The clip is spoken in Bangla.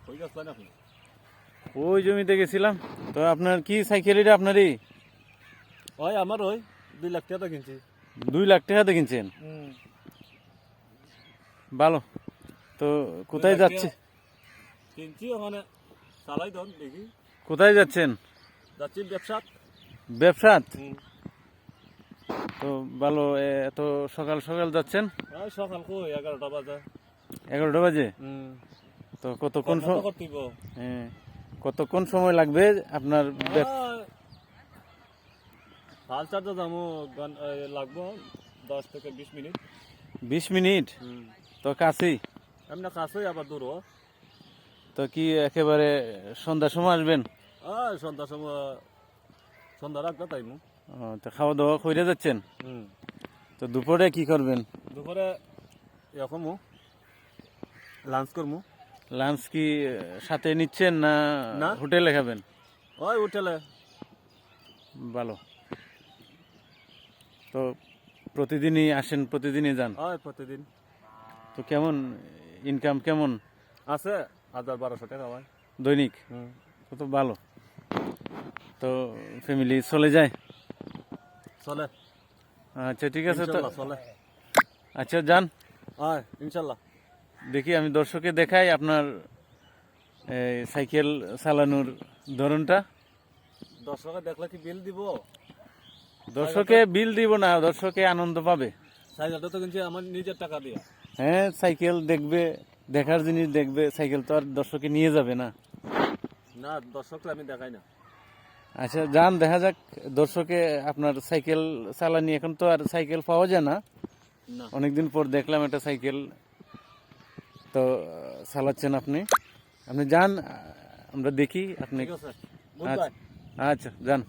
কই গেছেন আপনি? ওই জমিতে গেছিলাম। তো আপনার কি সাইকেল এটা আপনারই? ওই আমার ওই 2 লাখ টাকা কিনছি। 2 লাখ টাকাতে কিনছেন? ভালো। তো কোথায় যাচ্ছে? কিনছি ওখানে চালাই দন দেখি। কোথায় যাচ্ছেন? যাচ্ছি ব্যবসাত। ব্যবসাত? তো ভালো। এত সকাল সকাল যাচ্ছেন? ওই সকাল কই 11টা বাজে। 11টা বাজে? তো কতক্ষণ হ্যাঁ, কতক্ষণ সময় লাগবে আপনার? হাল চার্জে যাবো লাগবো 10 থেকে 20 মিনিট। 20 মিনিট? তো কাছেই? এমনি কাছেই আবার দূর। তো কি একেবারে সন্ধ্যার সময় আসবেন? সন্ধ্যার সময় সন্ধ্যা রাখবে তাইমু। তো খাওয়া দাওয়া করে যাচ্ছেন? তো দুপুরে কি করবেন? দুপুরে এখন লাঞ্চ করবো। লাঞ্চ কি সাথে নিচ্ছেন না হোটেলে খাবেন? ওই হোটেলে। ভালো। তো প্রতিদিনই আসেন, প্রতিদিনই যান? হয় প্রতিদিন। তো কেমন ইনকাম কেমন আছে? 1000-1200 টাকা হয় দৈনিক? তো ভালো। তো ফ্যামিলি চলে যায়? চলে। আচ্ছা ঠিক আছে। তো চলে। আচ্ছা যান। হয় ইনশাল্লাহ। দেখি আমি দর্শকে দেখাই আপনার সাইকেল চালানোর ধরনটা। দর্শকে দেখলে কি বিল দিব? দর্শকে বিল দিব না, দর্শকে আনন্দ পাবে। সাইকেলটা তো কিনছি আমার নিজের টাকা দিয়ে। হ্যাঁ, সাইকেল দেখবে, দেখার জিনিস দেখবে। সাইকেল তো আর দর্শকে নিয়ে যাবে না। না, দর্শককে আমি দেখাই না। আচ্ছা যান, দেখা যাক দর্শকে আপনার সাইকেল চালানি। এখন তো আর সাইকেল পাওয়া যায় না। অনেকদিন পর দেখলাম একটা সাইকেল। তো চালাচ্ছেন আপনি। আপনি যান, আমরা দেখি আপনি। ঠিক আছে। আচ্ছা যান।